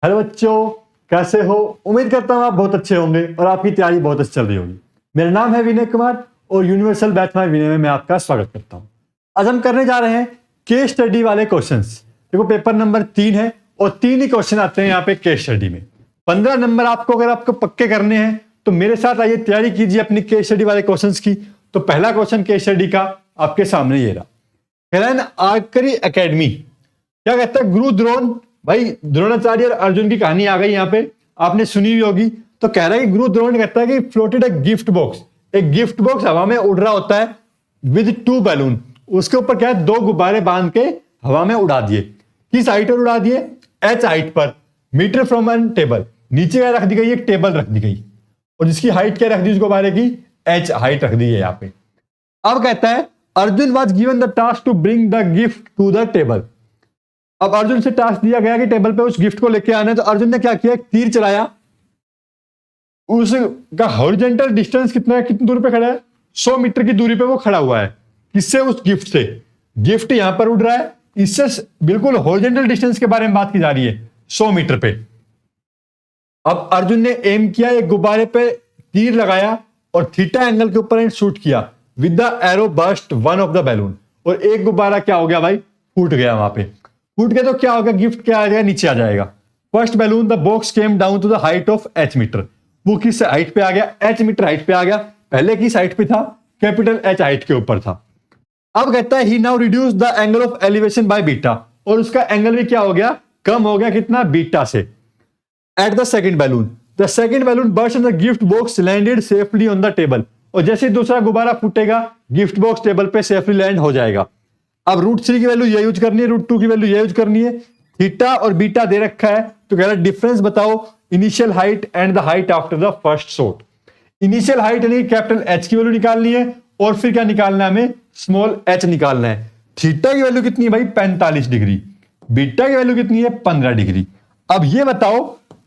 Hello बच्चों, कैसे हो? उम्मीद करता हूँ आप बहुत अच्छे होंगे और आपकी तैयारी बहुत अच्छी चल रही होगी। मेरा नाम है विनय कुमार और यूनिवर्सल बैच माय विनय में मैं आपका स्वागत करता हूँ। आज हम करने जा रहे हैं केस स्टडी वाले क्वेश्चंस। देखो पेपर नंबर 3 है और 3 ही क्वेश्चन आते हैं यहाँ पे केस स्टडी में। 15 नंबर अगर आपको पक्के करने हैं तो मेरे साथ आइए तैयारी कीजिए अपनी केस स्टडी वाले क्वेश्चन की। तो पहला क्वेश्चन केस स्टडी का आपके सामने ये रहा। कह रहा है आर्करी एकेडमी क्या कहता है, गुरु द्रोण, भाई द्रोणाचार्य और अर्जुन की कहानी आ गई यहाँ पे, आपने सुनी हुई होगी। तो कह रहा है कि गुरु द्रोण कहता है कि फ्लोटेड ए गिफ्ट बॉक्स, एक गिफ्ट बॉक्स हवा में उड़ रहा होता है विद 2 बैलून, उसके ऊपर क्या है 2 गुब्बारे बांध के हवा में उड़ा दिए। किस हाइट पर उड़ा दिए? एच हाइट पर, मीटर फ्रॉम एन टेबल। नीचे क्या रख दी गई? एक टेबल रख दी गई और जिसकी हाइट क्या रख दी उस गुब्बारे की? एच हाइट रख दी है यहाँ पे। अब कहता है Arjun was given the task to bring the gift to the table. अब अर्जुन से टास्क दिया गया कि टेबल पे उस गिफ्ट को लेके आना है। तो अर्जुन ने क्या किया? एक तीर चलाया, उसका हॉरिजॉन्टल डिस्टेंस कितना है, कितनी दूरी पे खड़ा है? 100 मीटर की दूरी पे वो खड़ा हुआ है। किससे? उस गिफ्ट से। गिफ्ट यहां पर उड़ रहा है, इससे बिल्कुल हॉरिजॉन्टल डिस्टेंस के बारे में बात की जा रही है, 100 मीटर पे। अब अर्जुन ने एम किया, एक गुब्बारे पे तीर लगाया और थीटा एंगल के ऊपर शूट किया with the arrow burst one of the balloon. और एक गुब्बारा क्या हो गया भाई? फूट गया वहां पे। फूट गया तो क्या होगा? गिफ्ट क्या आ जाएगा? नीचे आ जाएगा। First balloon the box came down to the height of H metre. वो किस हाइट पे आ गया? एच मीटर हाइट पे आ गया। पहले किस हाइट पे था? कैपिटल एच हाइट के ऊपर था। अब कहता है he now reduce the angle of elevation by beta, और उसका एंगल भी क्या हो गया? कम हो गया। कितना? बीटा से। At the second balloon burst the gift box landed safely on the table. और जैसे दूसरा गुब्बारा फूटेगा गिफ्ट बॉक्स टेबल पे सेफली लैंड हो जाएगा। अब √3 की वैल्यू ये यूज करनी है, √2 की वैल्यू ये यूज करनी है। थीटा और बीटा दे रखा है तो कह रहा है डिफरेंस बताओ initial height and the height after the first shot. Initial height यानी कैपिटल एच की वैल्यू निकालनी है और फिर क्या निकालना है? हमें स्मॉल एच निकालना है। थीटा की वैल्यू कितनी है भाई? 45 डिग्री। बीटा की वैल्यू कितनी है? 15 डिग्री। अब ये बताओ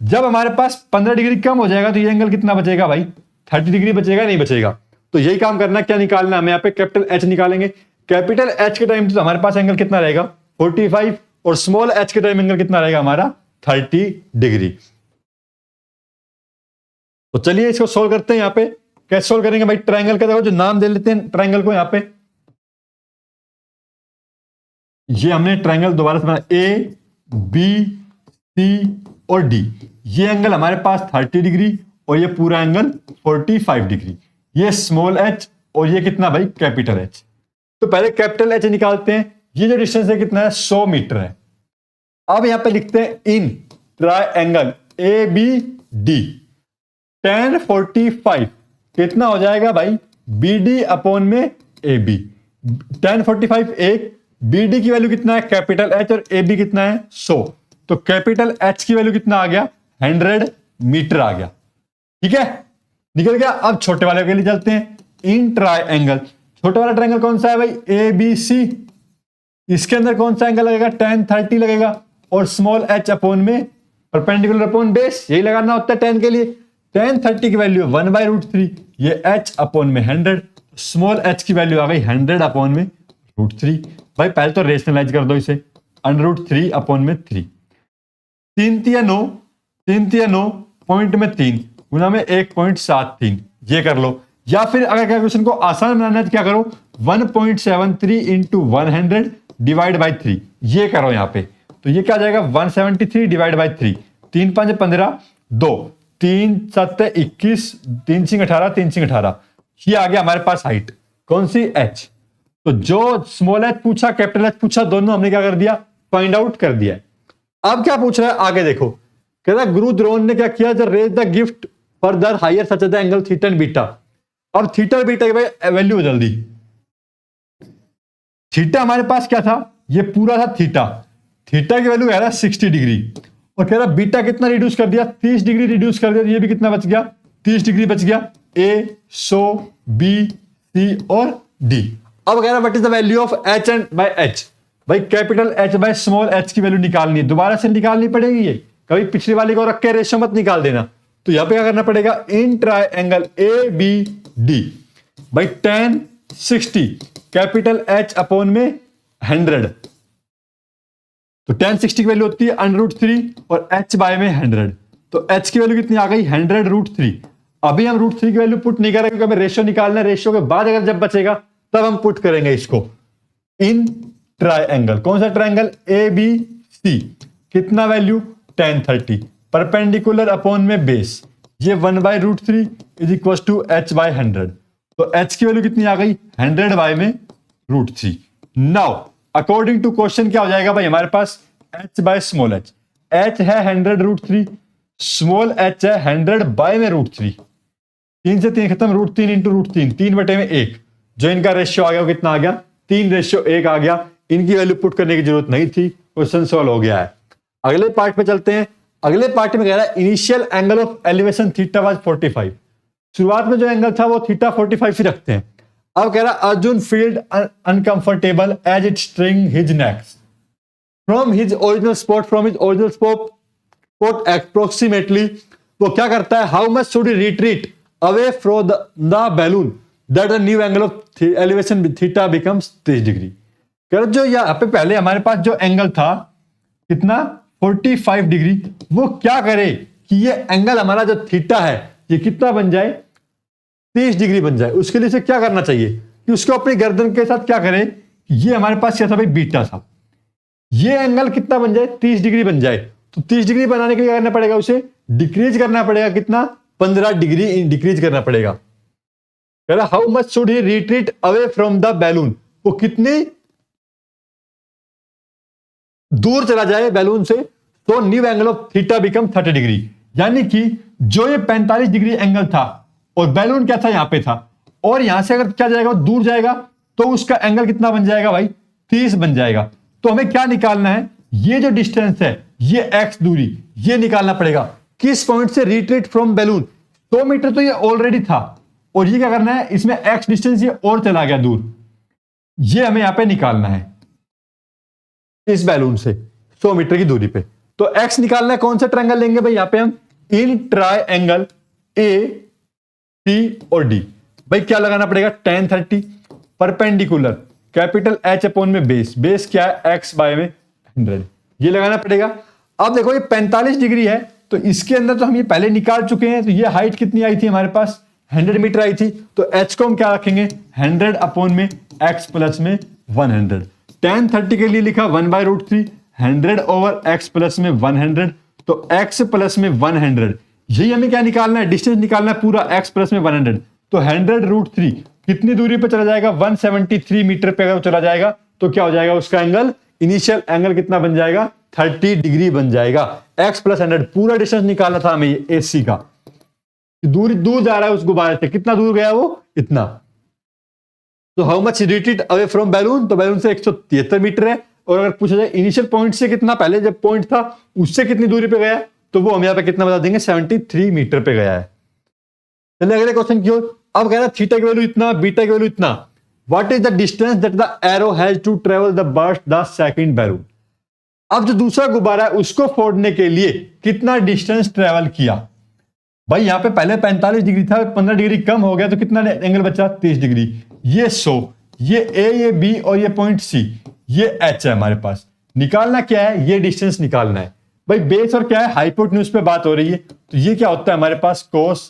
जब हमारे पास 15 डिग्री कम हो जाएगा तो ये एंगल कितना बचेगा भाई? 30 डिग्री बचेगा, नहीं बचेगा? तो यही काम करना, क्या निकालना हमें? यहाँ पे कैपिटल एच निकालेंगे। कैपिटल एच के टाइम तो हमारे पास एंगल कितना रहेगा? 45, और स्मॉल एच के टाइम एंगल कितना रहेगा हमारा? 30 डिग्री। तो चलिए इसको सोल्व करते हैं। यहाँ पे कैसे सोल्व करेंगे भाई? ट्रायंगल का देखो जो नाम दे लेते हैं ट्रायंगल को। यहाँ पे ये हमने ट्रायंगल दोबारा से बनाया, ए बी सी और डी। ये एंगल हमारे पास 30 डिग्री और ये पूरा एंगल 45 डिग्री। ये स्मॉल एच और ये कितना भाई? Capital H. तो पहले कैपिटल एच निकालते हैं। ये जो डिस्टेंस है कितना है? 100 मीटर है। अब यहां पे लिखते हैं in triangle A B D tan 45 कितना हो जाएगा भाई? बी डी अपॉन में ए बी। tan 45 एक, बी डी की वैल्यू कितना है? कैपिटल एच, और ए बी कितना है? 100। तो कैपिटल एच की वैल्यू कितना आ गया? 100 मीटर आ गया। ठीक है, निकल गया। अब छोटे वाले के लिए चलते हैं। इन ट्रायंगल, छोटा वाला ट्रायंगल कौन सा है भाई? A B C. इसके अंदर कौन सा एंगल लगेगा? tan 30 लगेगा और स्मॉल एच अपॉन में परपेंडिकुलर अपॉन बेस, यही लगाना होता है tan के लिए। tan 30 की वैल्यू 1/√3, ये h अपॉन में 100, स्मॉल h की वैल्यू आ गई 100 अपॉन में √3। भाई पहले तो रेशनलाइज कर दो इसे, √3 अपॉन में 3। 3 तिया 9, 3 तिया 9, पॉइंट में 3 गुना में 1.73, ये कर लो। या फिर अगर कैलकुलेशन को आसान बनाना है तो क्या करो? 1.73 इंटू 100 डिवाइड बाई 3, ये करो यहाँ पे। तो ये क्या आ जाएगा? 173 डिवाइड बाई 3, 3 5 15, 2 3 7 21, 3 6 18, 3 6 18। ये आ गया हमारे पास हाइट, कौन सी? एच। तो जो स्मॉल एच पूछा, कैपिटल एच पूछा, दोनों हमने क्या कर दिया? फाइंड आउट कर दिया। अब क्या पूछ रहा है आगे देखो। कह रहा है गुरु द्रोण ने क्या किया? The raise the gift further higher such the angle theta and beta. अब थीटा और बीटा की वैल्यू बदल दी। थीटा हमारे पास क्या था? ये पूरा था थीटा। थीटा की वैल्यू है 60 डिग्री, और कह रहा बीटा कितना रिड्यूस कर दिया? 30 डिग्री रिड्यूस कर दिया। तो ये भी कितना बच गया? 30 डिग्री बच गया। ए, सो, बी, सी और डी। अब कह रहा what is the value of H and by H. भाई capital H by small H की वैल्यू निकालनी है, दोबारा से निकालनी पड़ेगी। ये कभी पिछली वाली को रख के रेशो मत निकाल देना। तो यहां पे क्या करना पड़ेगा? In triangle A B D भाई tan 60 कैपिटल एच अपॉन में 100 तो tan 60 की वैल्यू होती है √3 और h बाय में 100। तो h की वैल्यू कितनी आ गई 100√3। अभी हम √3 की वैल्यू पुट नहीं कर रहे क्योंकि हमें रेशियो निकालना है। रेशियो के बाद अगर जब बचेगा तब हम पुट करेंगे इसको इन ट्रायंगल। कौन सा ट्रायंगल ABC, कितना वैल्यू tan 30 परपेंडिकुलर अपॉन में बेस, ये 1/√3 is equal to h by 100। तो h की वैल्यू कितनी आ गई 100 बाय में √3। नाउ अकॉर्डिंग टू क्वेश्चन क्या हो जाएगा भाई हमारे पास h by small h, h है 100√3, स्मॉल h है 100 बाय में √3। 3 से 3 खत्म, √3 इंटू √3, 3/1। जो इनका रेशियो आ गया वो कितना आ गया 3:1 आ गया। इनकी वैल्यू पुट करने की जरूरत नहीं थी, क्वेश्चन सॉल्व हो गया है। अगले पार्ट पे चलते हैं। अगले पार्ट में कह रहा है initial angle of elevation theta was 45। शुरुआत में जो एंगल था वो थीटा 45 ही रखते हैं। अब कह रहा है Arjun field uncomfortable as it string his necks from his original spot approximately. वो क्या करता है, how much should he retreat away from the balloon that the new angle of elevation theta becomes 30 degree. कर जो यहाँ पे पहले हमारे पास जो एंगल था कितना 45 डिग्री, वो क्या करे कि ये एंगल हमारा जो थीटा है ये कितना बन जाए 30 डिग्री बन जाए। उसके लिए से क्या करना चाहिए कि उसको अपनी गर्दन के साथ क्या करे, ये हमारे पास क्या था भाई बीटा था, ये एंगल कितना बन जाए 30 डिग्री बन जाए। तो 30 डिग्री बनाने के लिए क्या करना पड़ेगा, उसे डिक्रीज करना पड़ेगा, कितना 15 डिग्री डिक्रीज करना पड़ेगा। कह रहा how much should he retreat away from the balloon, वो कितनी दूर चला जाए बैलून से, तो new angle of theta become 30 degree. यानी कि जो ये 45 डिग्री एंगल था और बैलून क्या था यहां पे था, और यहां से अगर क्या जाएगा दूर जाएगा तो उसका एंगल कितना बन जाएगा भाई 30 बन जाएगा। तो हमें क्या निकालना है, ये जो डिस्टेंस है ये x दूरी ये निकालना पड़ेगा। किस पॉइंट से रिट्रीट फ्रॉम बैलून, 100 मीटर तो ये ऑलरेडी था और ये क्या करना है इसमें x डिस्टेंस ये और चला गया दूर, ये हमें यहां पे निकालना है इस बैलून से 100 मीटर की दूरी पे। तो x निकालना है, कौन सा ट्रायंगल लेंगे भाई, यहां पे हम इन ट्रायंगल ए सी और डी। भाई क्या लगाना पड़ेगा tan 30 perpendicular capital H upon में बेस, बेस क्या है x बाय में 100, ये लगाना पड़ेगा। अब देखो ये 45 डिग्री है तो इसके अंदर तो हम ये पहले निकाल चुके हैं। तो ये हाइट कितनी आई थी हमारे पास 100 मीटर आई थी, तो h को हम क्या रखेंगे 100 अपॉन में x प्लस में 100। tan 30 के लिए लिखा 1/√3, 100 ओवर x प्लस में 100, तो x प्लस में 100, यही हमें क्या निकालना है, डिस्टेंस निकालना है पूरा x प्लस में 100। तो 100√3 कितनी दूरी पे चला जाएगा 173 मीटर पे अगर चला जाएगा तो क्या हो जाएगा उसका एंगल, इनिशियल एंगल कितना बन जाएगा 30 डिग्री बन जाएगा। x प्लस 100 पूरा डिस्टेंस निकालना था हमें AC का, दूर दूर जा रहा है उस गुब्बारे से, कितना दूर गया वो इतना। तो how much retreat away from balloon, तो बैलून से 173 मीटर है, और अगर पूछा जाए इनिशियल पॉइंट से कितना, पहले जब पॉइंट था उससे कितनी दूरी पे गया, तो वो हम यहाँ पे कितना बता देंगे 73 मीटर पे गया है। चलिए अगले क्वेश्चन की ओर। अब कह रहा है थीटा की वैल्यू इतना, बीटा की वैल्यू इतना, what is the distance that the arrow has to travel the burst the second balloon. अब जो दूसरा गुब्बारा है उसको फोड़ने के लिए कितना डिस्टेंस ट्रेवल किया। भाई यहाँ पे पहले 45 डिग्री था, 15 डिग्री कम हो गया तो कितना एंगल बचा 30 डिग्री। ये 100, ये A ये B और ये पॉइंट C, ये H है हमारे पास। निकालना क्या है, ये डिस्टेंस निकालना है। भाई बेस और क्या है हाइपोटेन्यूज पे बात हो रही है, तो ये क्या होता है हमारे पास cos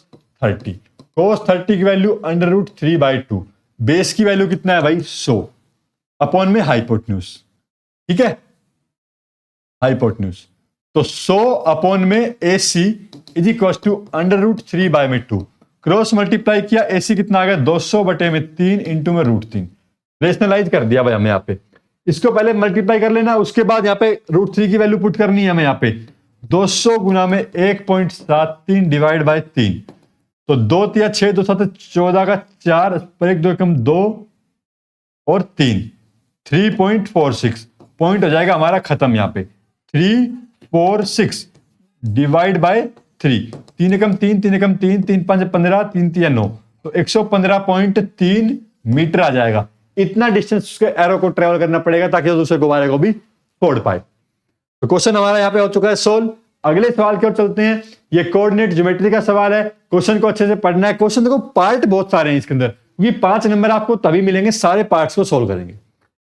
30। cos 30 की वैल्यू √3/2, बेस की वैल्यू कितना है भाई 100 अपॉन में हाइपोटेन्यूज, ठीक है हाइपोटेन्यूज। तो 100 अपॉन में AC is equal to √3/2, cross multiply किया AC कितना आ गया 200/3 इंटू में √3, रेशनलाइज कर दिया भाई हमें यहाँ पे। इसको पहले मल्टीप्लाई कर लेना, उसके बाद यहाँ पे √3 की वैल्यू पुट करनी है हमें यहाँ पे 200 गुना में 1.73 डिवाइड बाय 3, तो 2 तिया 6 2 7 14 का 4 पर 1 2 कम 2 और 3 3.46 पॉइंट हो जाएगा हमारा खत्म। यहाँ पे 346 डिवाइड बाय 3, 3 एकम 3 3 एकम 3 3 5 15 3 3 9, तो 115.3 मीटर आ जाएगा। इतना डिस्टेंस उसके एरो को ट्रेवल करना पड़ेगा ताकि दूसरे गुब्बारे को भी फोड़ पाए। तो क्वेश्चन हमारा यहाँ पे हो चुका है सोल्व। अगले सवाल की ओर चलते हैं। ये कोऑर्डिनेट ज्योमेट्री का सवाल है, क्वेश्चन को अच्छे से पढ़ना है। क्वेश्चन देखो पार्ट बहुत सारे हैं इसके अंदर, ये 5 नंबर आपको तभी मिलेंगे सारे पार्ट्स को सोल्व करेंगे।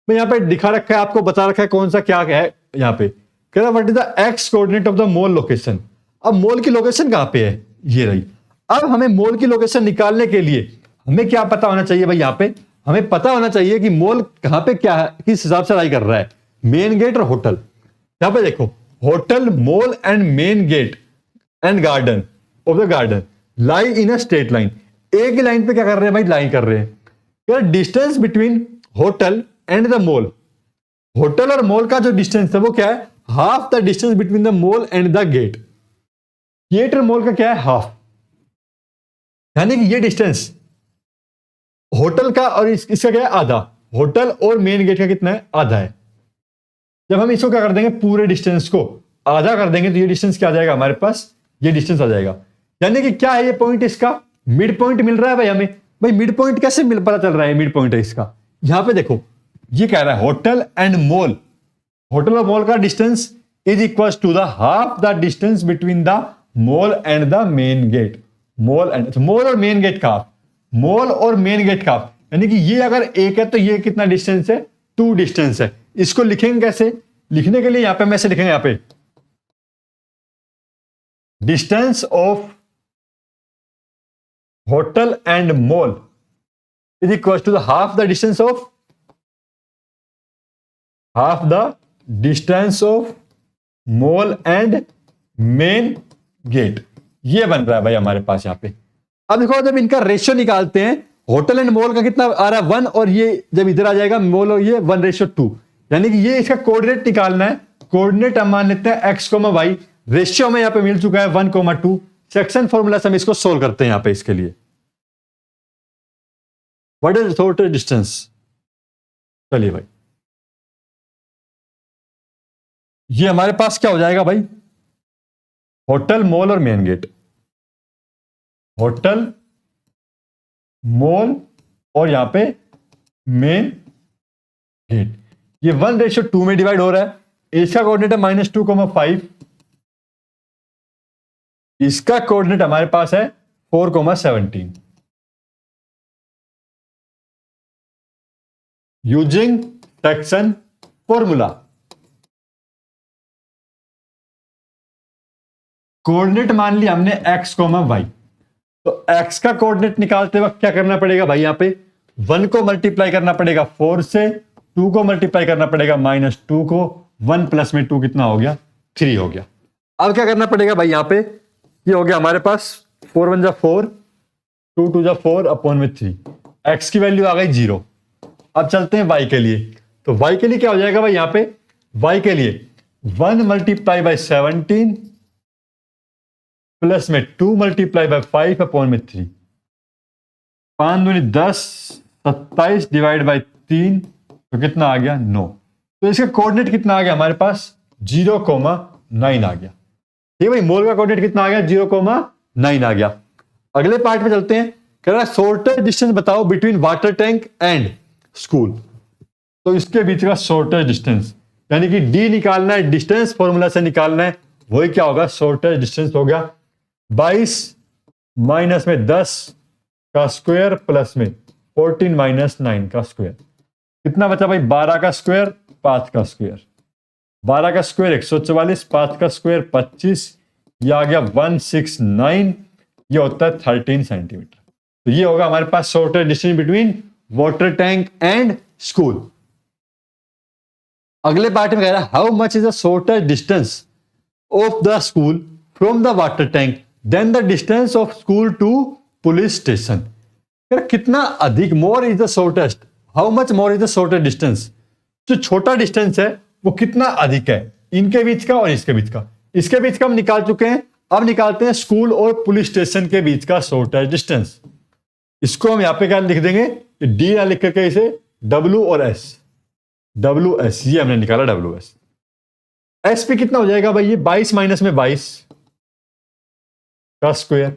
मैं यहाँ पे दिखा रखा है, आपको बता रखा है कौन सा क्या है। यहाँ पे कह रहा what is the x coordinate of the mole location. अब मोल की लोकेशन कहाँ पे है, ये रही। अब हमें मोल की लोकेशन निकालने के लिए हमें क्या पता होना चाहिए भाई, यहाँ पे हमें पता होना चाहिए कि मोल कहाँ पे क्या है, किस हिसाब से लाई कर रहा है, मेन गेट और होटल। यहाँ पे देखो hotel, mall and main gate and garden of the garden lie in a straight line. एक ही लाइन पे क्या कर रहे हैं भाई, लाइन कर रहे हैं। यार distance between hotel and the mall, hotel और मोल का जो डिस्टेंस है वो क्या है, half the distance between the mall and the gate. Gate और मोल का क्या है, हाफ। यानी कि ये डिस्टेंस होटल का और इसका क्या है, आधा। होटल और मेन गेट का कितना है, आधा है। जब हम इसको क्या कर देंगे, पूरे डिस्टेंस को आधा कर देंगे तो ये डिस्टेंस क्या आ जाएगा हमारे पास, ये डिस्टेंस आ जाएगा। यानी कि क्या है ये पॉइंट, इसका मिड पॉइंट मिल रहा है भाई हमें। भाई मिड पॉइंट कैसे मिल पता चल रहा है, मिड पॉइंट है इसका। यहां पे देखो ये कह रहा है होटल एंड मोल, होटल और मॉल का distance is equal to the half the distance between the mall and the main gate. Mall और मेन गेट का, मॉल और मेन गेट का, यानी कि ये अगर एक है तो ये कितना डिस्टेंस है, 2 डिस्टेंस है। इसको लिखेंगे कैसे, लिखने के लिए यहां पे हम ऐसे लिखेंगे, यहां पे distance of hotel and mall is equal to the half the distance of mall and main gate. ये बन रहा है भाई हमारे पास यहां पे। अब देखो जब इनका रेशियो निकालते हैं, होटल एंड मॉल का कितना आ रहा है 1, और ये जब इधर आ जाएगा मॉल और ये 1:2, यानी कि ये इसका कोऑर्डिनेट निकालना है। कोऑर्डिनेट हम मान लेते हैं x, y। रेशियो में यहां पे मिल चुका है 1,2। सेक्शन फॉर्मूला से हम इसको सोल्व करते हैं यहां पे इसके लिए। व्हाट इज टोटल डिस्टेंस, चलिए भाई ये हमारे पास क्या हो जाएगा भाई, होटल, मॉल और मेन गेट। होटल, मॉल और यहां पे मेन गेट, ये 1:2 में डिवाइड हो रहा है। इसका कोऑर्डिनेट है -2,5, इसका कोऑर्डिनेट हमारे पास है 4,17। यूजिंग सेक्शन फॉर्मूला, कोऑर्डिनेट मान लिया हमने x, y। तो x का कोऑर्डिनेट निकालते वक्त क्या करना पड़ेगा भाई, यहां पे 1 को मल्टीप्लाई करना पड़ेगा 4 से, 2 को मल्टीप्लाई करना पड़ेगा -2 को, 1 प्लस में 2 कितना हो गया, 3 हो गया। अब क्या करना पड़ेगा भाई, यहां पे ये हो गया हमारे पास 4 1 जा 4, 2 2 जा 4 अपॉन में 3। x की वैल्यू आ गई 0। अब चलते हैं y के लिए। तो y के लिए क्या हो जाएगा भाई, यहां पे y के लिए 1 मल्टीप्लाई बाई 17 प्लस में 2 मल्टीप्लाई बाय 5 अपॉन में 3। 5 दूनी 10, 27 डिवाइड बाय 3 तो कितना आ गया, 9। तो इसका कोऑर्डिनेट कितना आ गया हमारे पास, 0,9 आ गया। ठीक है भाई, मोल का कोऑर्डिनेट कितना आ गया, 0,9 आ गया। अगले पार्ट में चलते हैं। कह रहा है शॉर्टेस्ट डिस्टेंस बताओ between water tank and school. तो इसके बीच का शॉर्टेस्ट डिस्टेंस, यानी कि डी निकालना है, डिस्टेंस फॉर्मूला से निकालना है। वही क्या होगा, शॉर्टेस्ट डिस्टेंस हो गया 22 माइनस में 10 का स्क्वायर प्लस में 14 माइनस 9 का स्क्वायर। कितना बचा भाई, 12 का स्क्वायर, 5 का स्क्वायर। 12 का स्क्वायर 144, 5 का स्क्वायर 25, ये आ गया 169। ये होता है 13 सेंटीमीटर। तो ये होगा हमारे पास shortest distance between water tank and school. अगले पार्ट में कह रहा है how much is the shortest distance of the school from the water tank then the distance of school to police station. कितना अधिक, more is the shortest, how much more is the shortest distance. जो छोटा distance है वो कितना अधिक है, इनके बीच का और इसके बीच का। इसके बीच का हम निकाल चुके हैं, अब निकालते हैं स्कूल और पुलिस स्टेशन के बीच का शॉर्टेस्ट डिस्टेंस। इसको हम यहां पे क्या लिख देंगे, डी ना लिख करके इसे W और S, WS, ये हमने निकाला WS। एस पे कितना हो जाएगा भाई, ये 22 माइनस में 22 का स्क्वायर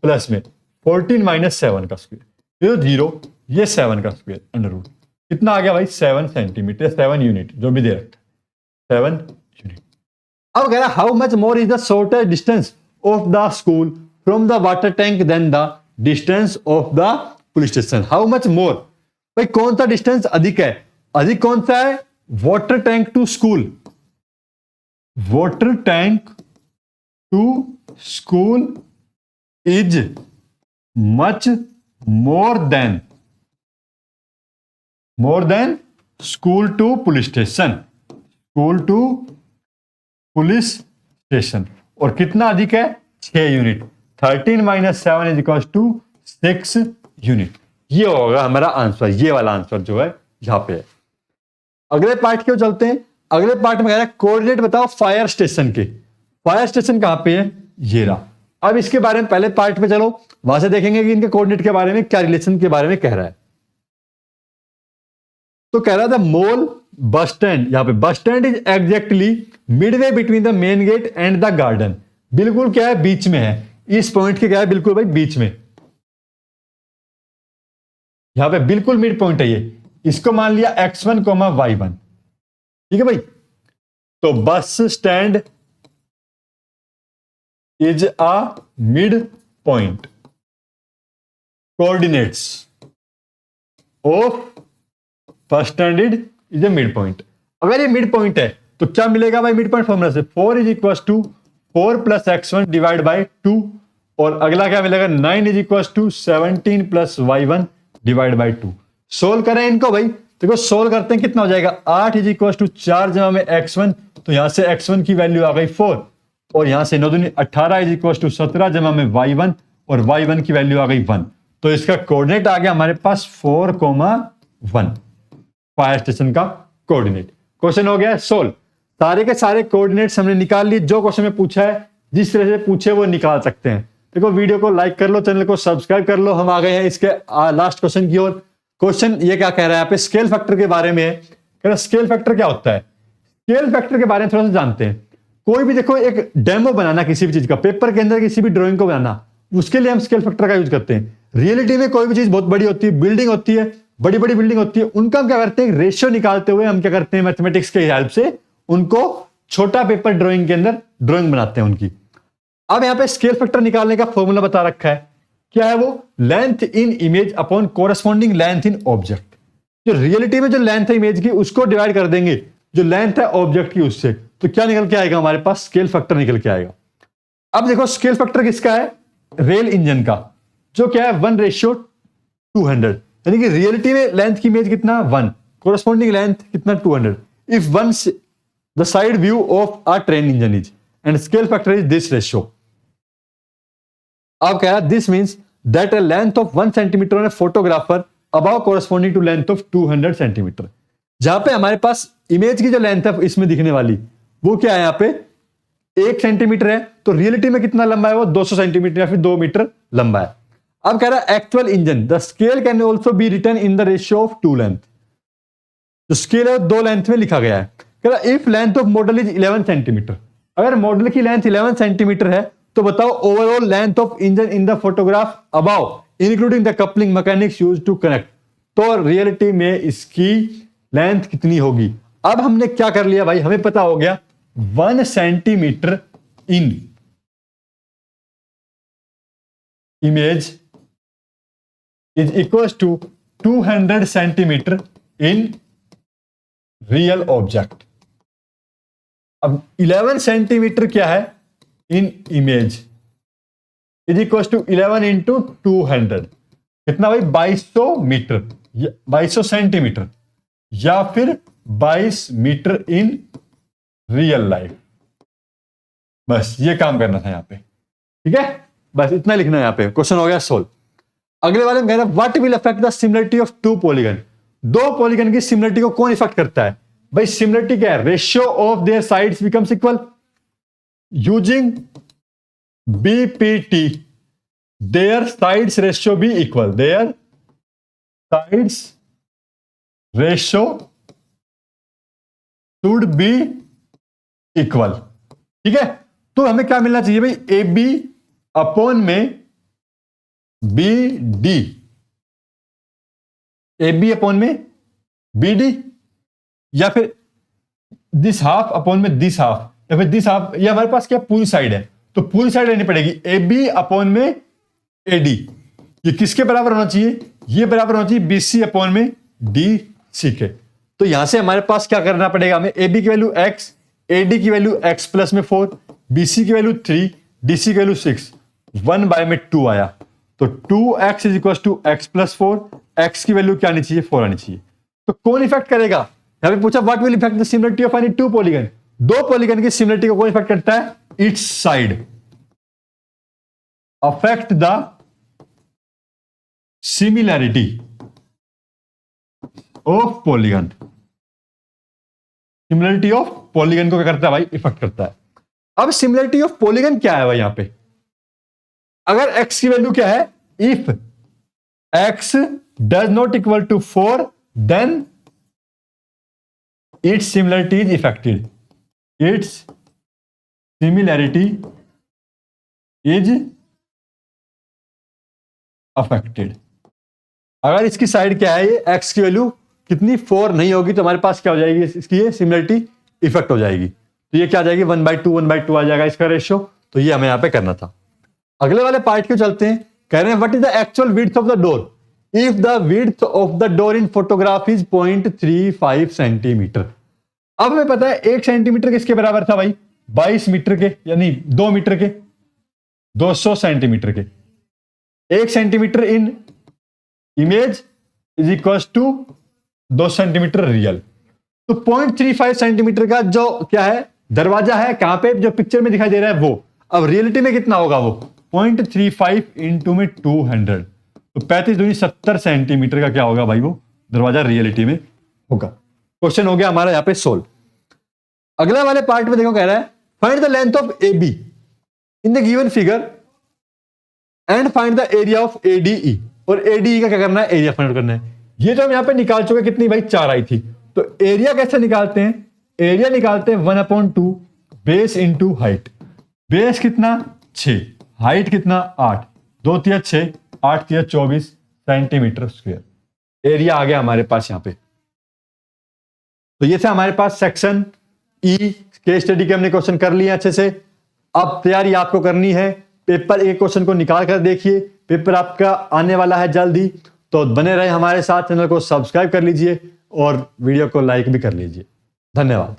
प्लस में 14 माइनस 7 का स्क्वायर, ये 0, ये 7 का स्क्वायर अंडर रूट। कितना आ गया भाई, 7 सेंटीमीटर, 7 यूनिट, जो भी दे रखा है 7 यूनिट। अब कह रहा how much more is the shortest distance of the school from the water tank then the distance of the police station. How much more, भाई कौन सा डिस्टेंस अधिक है, अधिक कौन सा है? Water tank to school, water tank to school is much more than school to police station, school to police station. और कितना अधिक है? 6 unit. 13 - 7 is equal to 6 unit. ये होगा हमारा आंसर, ये वाला आंसर जो है यहां पे है। अगले पार्ट क्यों चलते हैं? अगले पार्ट में कह रहा है कोऑर्डिनेट बताओ फायर स्टेशन के। फायर स्टेशन कहां पे है? ये रहा। अब इसके बारे में पहले पार्ट में चलो, वहां से देखेंगे कि इनके कोऑर्डिनेट के बारे में क्या रिलेशन के बारे में कह रहा है। तो कह रहा था मॉल बस स्टैंड, यहां पे bus stand is exactly midway between the main gate and the garden. बिल्कुल क्या है? बीच में है। इस पॉइंट के क्या है? बिल्कुल भाई बीच में, यहां पे बिल्कुल मिड पॉइंट है ये। इसको मान लिया x1, y1। ठीक है भाई। तो बस stand is a mid point, coordinates of बस stand is a mid point. अगर ये मिड पॉइंट है तो क्या मिलेगा भाई? मिड पॉइंट फॉर्मूला से 4 is equal to 4 + x1 divide by 2। और अगला क्या मिलेगा? 9 is equal to 17 + y1 divide by 2। Solve करें इनको भाई। देखो सोल्व करते हैं, कितना हो जाएगा? 8 इज इक्वल टू 4 जमा में x1, तो यहां से x1 की वैल्यू आ गई 4, और यहां से 9 दूनी 18 इज इक्वल टू 17 जमा में y1, और y1 की वैल्यू आ गई 1। तो इसका कोऑर्डिनेट आ गया हमारे पास 4,1, फायर स्टेशन का कोऑर्डिनेट। क्वेश्चन हो गया सोल्व। सारे के सारे कोऑर्डिनेट्स हमने निकाल लिए। जो क्वेश्चन में पूछा है, जिस तरह से पूछे वो निकाल सकते हैं। देखो वीडियो को लाइक कर लो, चैनल को सब्सक्राइब कर लो। हम आ गए हैं इसके लास्ट क्वेश्चन की ओर। क्वेश्चन ये क्या कह रहा है यहाँ पे? स्केल फैक्टर के बारे में है। कह रहा है स्केल फैक्टर क्या होता है? स्केल फैक्टर के बारे में थोड़ा सा जानते हैं। कोई भी देखो एक डेमो बनाना किसी भी चीज का, पेपर के अंदर किसी भी ड्राइंग को बनाना, उसके लिए हम स्केल फैक्टर का यूज करते हैं। रियलिटी में कोई भी चीज बहुत बड़ी होती है, बिल्डिंग होती है, बड़ी बड़ी बिल्डिंग होती है, उनका हम क्या करते हैं? रेशियो निकालते हुए हम क्या करते हैं? मैथमेटिक्स के हेल्प से उनको छोटा पेपर ड्राइंग के अंदर ड्राइंग बनाते हैं उनकी। अब यहां पे स्केल फैक्टर निकालने का फॉर्मूला बता रखा है। क्या है वो? Length in image upon corresponding length in object. जो रियलिटी में जो लेंथ है इमेज की, उसको डिवाइड कर देंगे जो लेंथ है ऑब्जेक्ट की उससे, तो क्या निकल के आएगा? हमारे पास स्केल फैक्टर निकल के आएगा। अब देखो स्केल फैक्टर किसका है? रेल इंजन का, जो क्या है? 1:200। यानी कि रियलिटी में लेंथ की इमेज कितना? 1, कोरस्पॉन्डिंग लेंथ कितना? 200। If one the side view of a train engine is and scale factor is this ratio. अब कह रहा है this means that a length of 1 centimetre on a photographer above corresponding to length of 200 centimetre. जहां पे हमारे पास image की जो length है इसमें दिखने वाली, वो क्या है? यहां पे 1 सेंटीमीटर है, तो रियलिटी में कितना लंबा है? वो 200 सेंटीमीटर या फिर 2 मीटर लंबा है। अब कह रहा है actual engine the scale can also be written in the ratio of 2 length. जो स्केल है 2 लेंथ में लिखा गया है। कह रहा if length of model is 11 centimetre, अगर मॉडल की लेंथ 11 सेंटीमीटर है तो बताओ overall length of engine in the photograph above including the coupling mechanics used to connect. तो रियलिटी में इसकी लेंथ कितनी होगी? अब हमने क्या कर लिया भाई? हमें पता हो गया 1 centimetre in image is equal to 200 centimetre in real object. अब 11 सेंटीमीटर क्या है? In image is equal to 11 into 200, कितना भाई? 2200 मीटर, 2200 सेंटीमीटर, या फिर 22 मीटर इन रियल लाइफ। बस ये काम करना था यहां पे। ठीक है, बस इतना लिखना है यहां पे। क्वेश्चन हो गया सोल्व। अगले वाले में कह रहा है what will affect the similarity of 2 polygon. 2 polygon की सिमिलरिटी को कौन इफेक्ट करता है? भाई सिमिलरिटी क्या है? Ratio of their sides becomes equal using BPT their sides ratio be equal, their sides ratio should be equal. ठीक है, तो हमें क्या मिलना चाहिए भाई? ए बी अपॉन में B D, A B upon में बी डी, या फिर दिस हाफ अपॉन में दिस हाफ, या फिर दिस हाफ। ये हमारे पास क्या पूरी साइड है, तो पूरी साइड लेनी पड़ेगी। ए बी अपॉन में ए डी, ये किसके बराबर होना चाहिए? ये बराबर होना चाहिए बी सी अपॉन में डी सी के। तो यहां से हमारे पास क्या करना पड़ेगा, हमें ए बी की वैल्यू x, ए डी की वैल्यू x प्लस में 4, बी सी की वैल्यू 3, डी सी की वैल्यू 6, 1 बाय में 2 आया, तो 2x is equal to x plus 4, x की वैल्यू क्या आनी चाहिए, 4 आनी चाहिए। तो कौन इफेक्ट करेगा, यहां पे पूछा what will effect the similarity of any two polygon, दो पॉलीगन की सिमिलरिटी को कौन इफेक्ट करता है, each side affect the similarity of polygon, similarity of polygon को क्या करता है भाई, इफेक्ट करता है। अब सिमिलरिटी ऑफ पॉलीगन क्या है भाई, यहां पे अगर x की वैल्यू क्या है, if x does not equal to 4 then its similarity is effected, its similarity is affected. अगर इसकी साइड क्या है, ये x की वैल्यू कितनी 4 नहीं होगी तो हमारे पास क्या हो जाएगी, इसकी ये सिमिलरिटी इफेक्ट हो जाएगी। तो ये क्या आ जाएगी 1/2 आ जाएगा इसका रेशियो। तो ये हमें यहां पे करना था। अगले वाले पार्ट के चलते हैं, कह रहे हैं what is the actual width of the door if the width of the door in photograph is 0.35 centimetre. अब हमें पता है 1 सेंटीमीटर किसके बराबर था भाई, 22 मीटर के, यानी 2 मीटर के, 200 सेंटीमीटर के। 1 centimetre in image is equal to 2 centimetre real. तो 0.35 सेंटीमीटर का जो क्या है दरवाजा है, कहां पे, जो पिक्चर में दिखाई दे रहा है वो, अब रियलिटी में कितना होगा वो 0.35 इंटू में 200, तो 35 दूनी 70 सेंटीमीटर का क्या होगा भाई वो दरवाजा रियलिटी में होगा। क्वेश्चन हो गया हमारा यहां पे सोल्व। अगला वाले पार्ट में देखो कह रहा है find the length of A be in the given figure and find the area of ADE, और ADE का क्या करना है, एरिया फाइंड करना है। ये जो हम यहां पे निकाल चुके कितनी भाई 4 आई थी, तो एरिया कैसे निकालते हैं, एरिया निकालते हैं 1/2 बेस इंटू हाइट। बेस कितना 6, हाइट कितना 8, 2 तिया 6, 8 तिया 24 सेंटीमीटर स्क्वायर। एरिया आ गया हमारे पास यहां पे। तो ये था हमारे पास सेक्शन ई केस स्टडी के, हमने क्वेश्चन कर लिए अच्छे से। अब तैयारी आपको करनी है, पेपर एक क्वेश्चन को निकाल कर देखिए, पेपर आपका आने वाला है जल्द ही। तो बने रहे हमारे साथ, चैनल को सब्सक्राइब कर लीजिए और वीडियो को लाइक भी कर लीजिए। धन्यवाद।